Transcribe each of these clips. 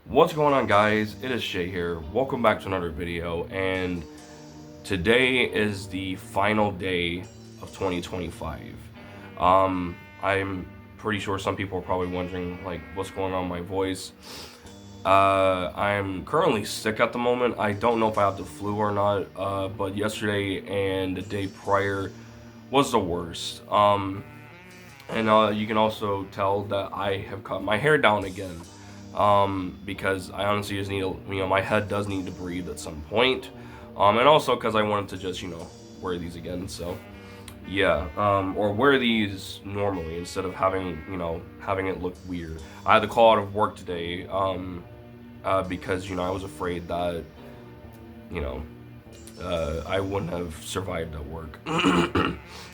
What's going on, guys? It is Shay here. Welcome back to another video, and today is the final day of 2025. I'm pretty sure some people are probably wondering, like, what's going on with my voice. I'm currently sick at the moment. I don't know if I have the flu or not, but yesterday and the day prior was the worst. And you can also tell that I have cut my hair down again. Because I honestly just need to, my head does need to breathe at some point. And also because I wanted to just, wear these again. So, yeah, or wear these normally instead of having it look weird. I had to call out of work today, because, I was afraid that, you know, I wouldn't have survived at work.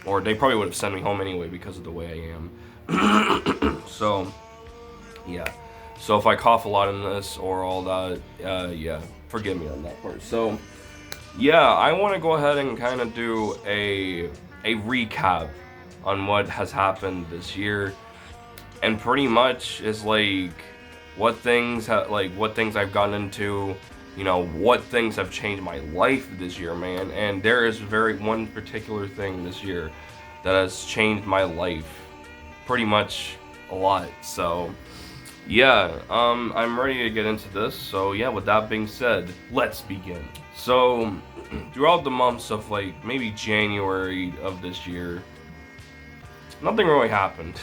Or they probably would have sent me home anyway because of the way I am. So, yeah. So if I cough a lot in this or all that, yeah, forgive me on that part. So, yeah, I want to go ahead and kind of do a recap on what has happened this year, and pretty much is like what things I've gotten into, what things have changed my life this year, man. And there is one particular thing this year that has changed my life pretty much a lot. So, yeah, I'm ready to get into this. So, yeah, with that being said, let's begin. So, throughout the months of like maybe January of this year, nothing really happened.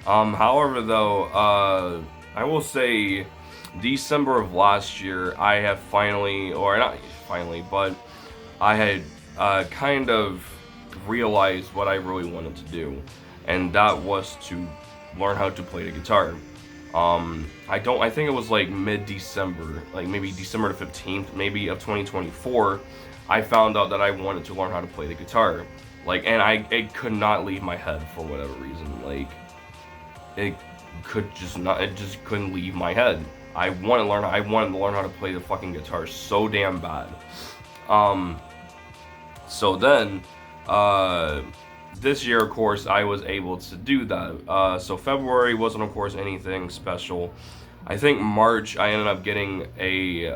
However, though, I will say December of last year, I have finally, or not finally, but I had kind of realized what I really wanted to do, and that was to learn how to play the guitar. I think it was like mid-December, like maybe December the 15th, maybe of 2024, I found out that I wanted to learn how to play the guitar. Like, and it could not leave my head for whatever reason. Like, it it just couldn't leave my head. I wanted to learn how to play the fucking guitar so damn bad. Um, so then, uh, this year, of course, I was able to do that. So February wasn't, of course, anything special. I think March I ended up getting a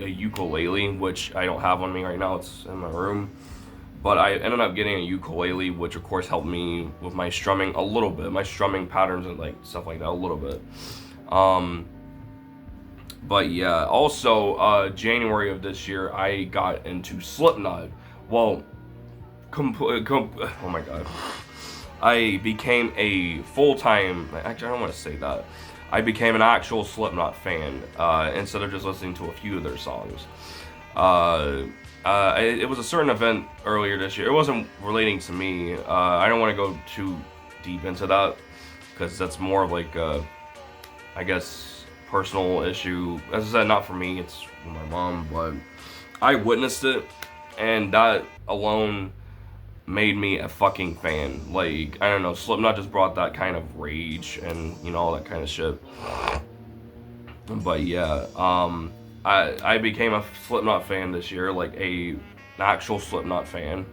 ukulele, which I don't have on me right now. It's in my room. But I ended up getting a ukulele, which of course helped me with my strumming a little bit, my strumming patterns and like stuff like that a little bit. Um, but yeah, also January of this year, I got into Slipknot. Well, oh my god, I became a full-time. Actually, I don't want to say that. I became an actual Slipknot fan instead of just listening to a few of their songs. Uh, it was a certain event earlier this year. It wasn't relating to me. I don't want to go too deep into that because that's more of like, I guess, personal issue. As I said, not for me. It's for my mom, but I witnessed it, and that alone made me a fucking fan. Like, I don't know, Slipknot just brought that kind of rage and all that kind of shit. But yeah, I became a Slipknot fan this year, like an actual Slipknot fan.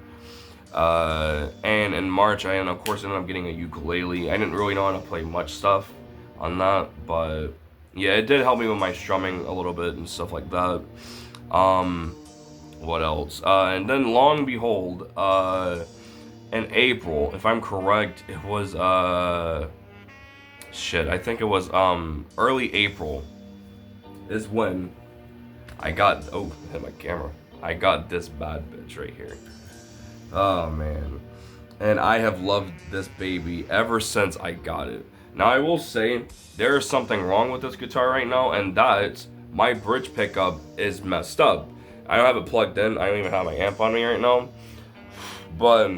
And in March, of course ended up getting a ukulele. I didn't really know how to play much stuff on that, but yeah, it did help me with my strumming a little bit and stuff like that. What else? And then, long behold, in April, if I'm correct, it was shit. I think it was early April is when I got, oh, hit my camera. I got this bad bitch right here. Oh man. And I have loved this baby ever since I got it. Now I will say there is something wrong with this guitar right now, and that's my bridge pickup is messed up. I don't have it plugged in. I don't even have my amp on me right now. But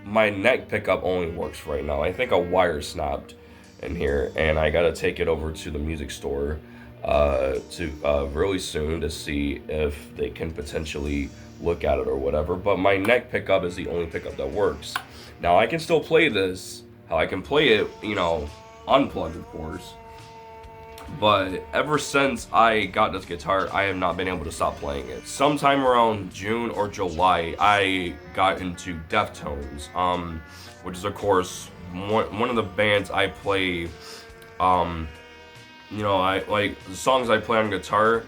my neck pickup only works right now. I think a wire snapped in here, and I gotta take it over to the music store really soon to see if they can potentially look at it or whatever. But my neck pickup is the only pickup that works. Now I can still play this. How I can play it, unplugged, of course. But ever since I got this guitar, I have not been able to stop playing it. Sometime around June or July, I got into Deftones, which is of course one of the bands I play you know, I like the songs I play on guitar.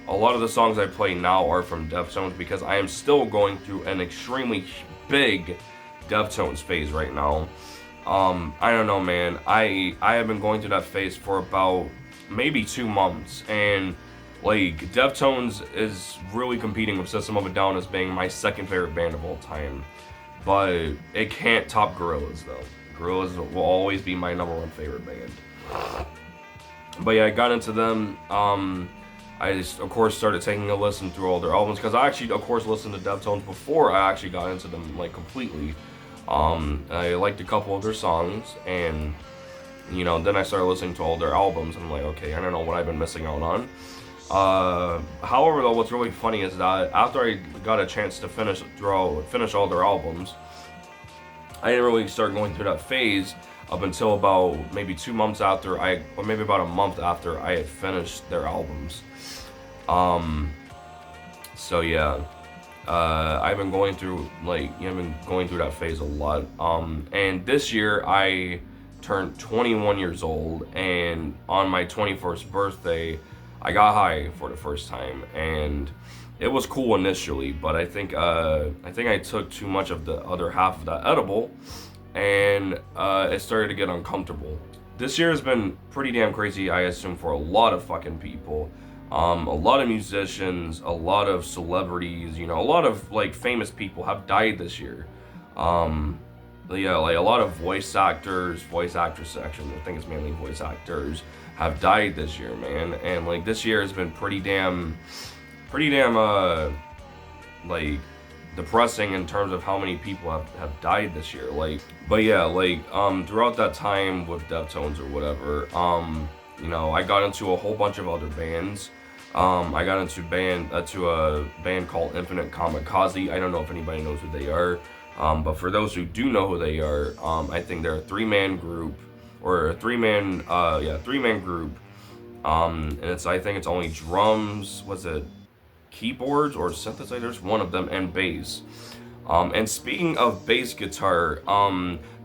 A lot of the songs I play now are from Deftones because I am still going through an extremely big Deftones phase right now. I don't know, man. I have been going through that phase for about maybe 2 months, and like Deftones is really competing with System of a Down as being my second favorite band of all time. But it can't top Gorillaz though. Gorillaz will always be my number one favorite band. But yeah, I got into them. I just, of course, started taking a listen through all their albums because I actually, of course, listened to Deftones before I actually got into them like completely. I liked a couple of their songs, and you know, then I started listening to all their albums, and I'm like, okay, I don't know what I've been missing out on. However, though, what's really funny is that after I got a chance to finish all their albums, I didn't really start going through that phase up until about maybe 2 months after or maybe about a month after I had finished their albums. So yeah, I've been going through I've been going through that phase a lot. And this year I turned 21 years old, and on my 21st birthday, I got high for the first time, and it was cool initially, but I think I took too much of the other half of that edible, and it started to get uncomfortable. This year has been pretty damn crazy, I assume, for a lot of fucking people. A lot of musicians, a lot of celebrities, you know, a lot of like famous people have died this year. Um, yeah, like a lot of voice actors section, I think it's mainly voice actors, have died this year, man. And like this year has been pretty damn like depressing in terms of how many people have died this year. Like, but yeah, like throughout that time with Deftones or whatever, you know, I got into a whole bunch of other bands. I got into a band called Infinite Kamikaze. I don't know if anybody knows who they are, but for those who do know who they are, I think they're a three-man group, or a three-man group. And I think it's only drums. Was it keyboards or synthesizers? One of them, and bass. And speaking of bass guitar,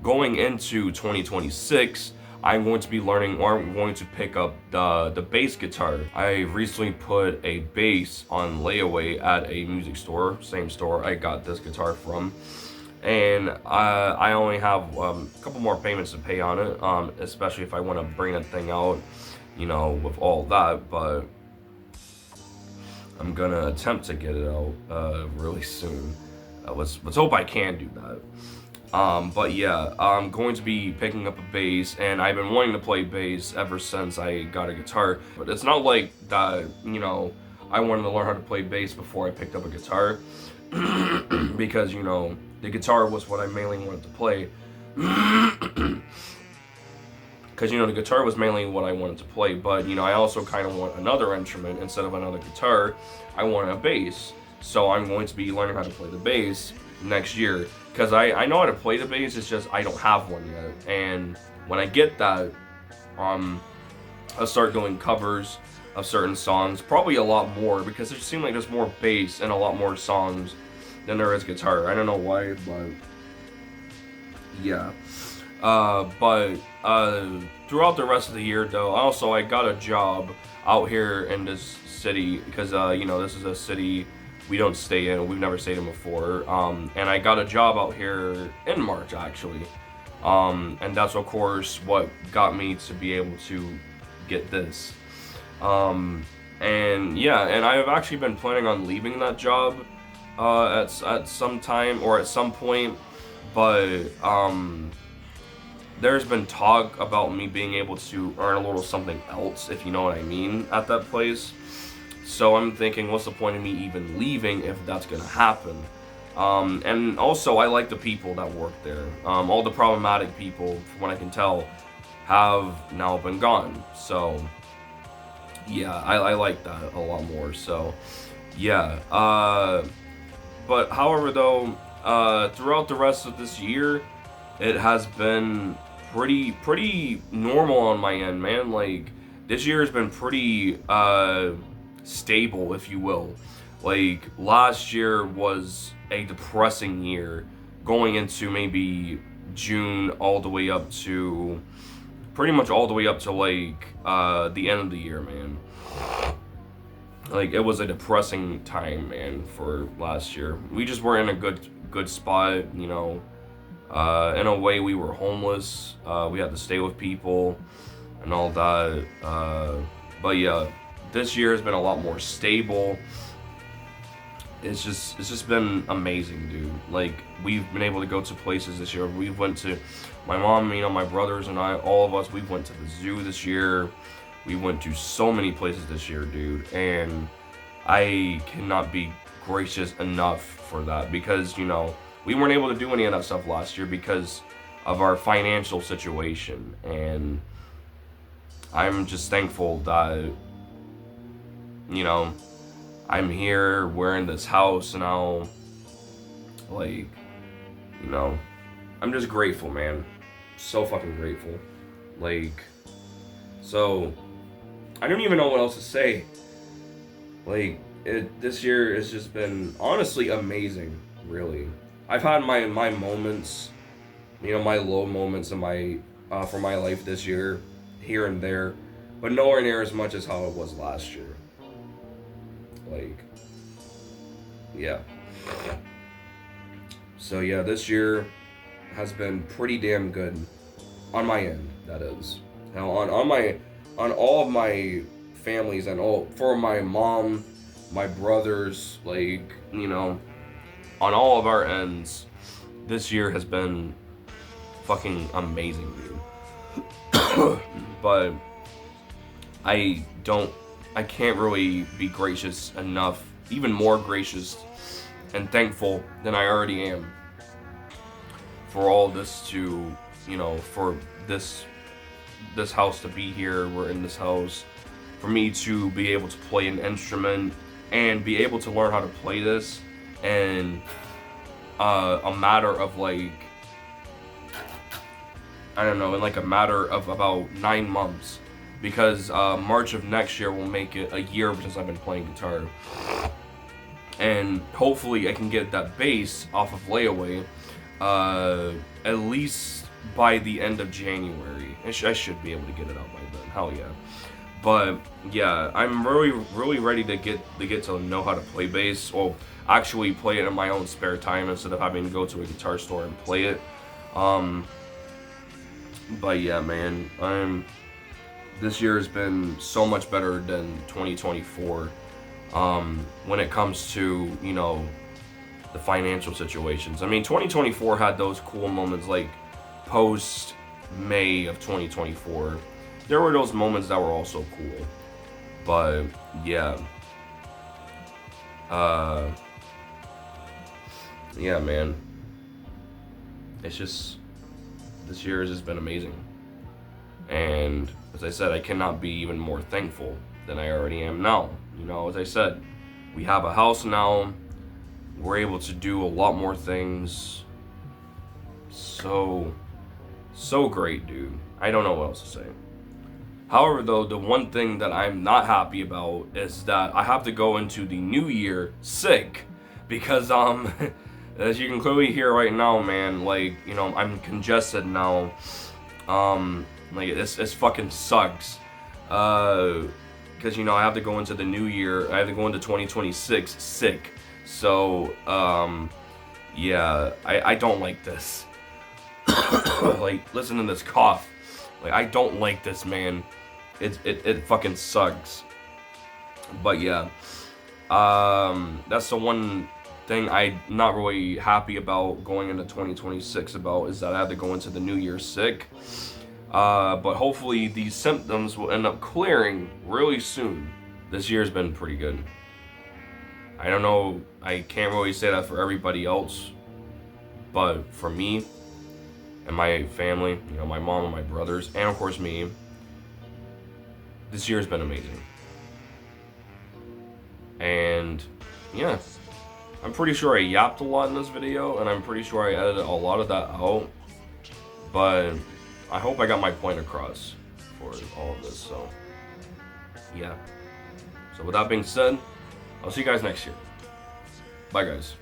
going into 2026, I'm going to be learning, or I'm going to pick up the bass guitar. I recently put a bass on layaway at a music store, same store I got this guitar from, and I only have a couple more payments to pay on it, especially if I want to bring that thing out, you know, with all that. But I'm gonna attempt to get it out really soon. Let's hope I can do that. But yeah, I'm going to be picking up a bass, and I've been wanting to play bass ever since I got a guitar. But it's not like that, you know, I wanted to learn how to play bass before I picked up a guitar, because, you know, the guitar was what I mainly wanted to play. Because, you know, the guitar was mainly what I wanted to play, but, you know, I also kind of want another instrument instead of another guitar. I want a bass. So I'm going to be learning how to play the bass next year, because I know how to play the bass, it's just I don't have one yet. And when I get that, I'll start doing covers of certain songs, probably a lot more, because it seems like there's more bass in a lot more songs than there is guitar. I don't know why, but yeah. But throughout the rest of the year, though, also I got a job out here in this city, because you know, this is a city we don't stay in. We've never stayed in before. And I got a job out here in March, actually. And that's, of course, what got me to be able to get this. And yeah, and I've actually been planning on leaving that job at some time, or at some point. But there's been talk about me being able to earn a little something else, if you know what I mean, at that place. So I'm thinking, what's the point of me even leaving if that's gonna happen? And also, I like the people that work there. All the problematic people, from what I can tell, have now been gone. So yeah, I like that a lot more. So yeah. But however, though, throughout the rest of this year, it has been pretty normal on my end, man. Like, this year has been pretty stable, if you will. Like, last year was a depressing year, going into maybe June all the way up to pretty much all the way up to like the end of the year, man. Like, it was a depressing time, man, for last year. We just weren't in a good spot, you know. In a way, we were homeless. We had to stay with people and all that. But yeah, this year has been a lot more stable. It's just been amazing, dude. Like, we've been able to go to places this year. We went to, my mom, you know, my brothers and I, all of us, we went to the zoo this year. We went to so many places this year, dude. And I cannot be gracious enough for that, because, you know, we weren't able to do any of that stuff last year because of our financial situation. And I'm just thankful that, you know, I'm here, we're in this house now. Like, you know, I'm just grateful, man. So fucking grateful. Like, so, I don't even know what else to say. Like, this year has just been honestly amazing, really. I've had my moments, you know, my low moments in my for my life this year, here and there, but nowhere near as much as how it was last year. Like, yeah. So yeah, this year has been pretty damn good on my end. That is. Now on all of my families and all for my mom, my brothers, like, you know, on all of our ends, this year has been fucking amazing, dude. But I can't really be gracious enough, even more gracious and thankful than I already am for all this to, you know, for this house to be here. We're in this house. For me to be able to play an instrument and be able to learn how to play this in a matter of like, I don't know, in like a matter of about 9 months. Because March of next year will make it a year since I've been playing guitar. And hopefully I can get that bass off of layaway at least by the end of January. I should be able to get it out by then. Hell yeah. But yeah, I'm really ready to get to know how to play bass, or actually play it in my own spare time instead of having to go to a guitar store and play it. But yeah, man, this year has been so much better than 2024 when it comes to, you know, the financial situations. I mean, 2024 had those cool moments, like post May of 2024. There were those moments that were also cool. But yeah. Yeah, man. It's just, this year has just been amazing. And as I said, I cannot be even more thankful than I already am now. You know, as I said, we have a house now. We're able to do a lot more things. So great, dude. I don't know what else to say. However, though, the one thing that I'm not happy about is that I have to go into the new year sick. Because, as you can clearly hear right now, man, like, you know, I'm congested now. Like, it's fucking sucks. Because, you know, I have to go into the new year. I have to go into 2026 sick. So, yeah, I don't like this. Like, listen to this cough. Like, I don't like this, man. It fucking sucks. But yeah, that's the one thing I'm not really happy about going into 2026 about, is that I had to go into the new year sick. But hopefully these symptoms will end up clearing really soon. This year's been pretty good. I don't know, I can't really say that for everybody else, but for me and my family, you know, my mom and my brothers, and of course me, this year's been amazing. And yeah, I'm pretty sure I yapped a lot in this video, and I'm pretty sure I edited a lot of that out, but I hope I got my point across for all of this. So yeah, so with that being said, I'll see you guys next year. Bye, guys.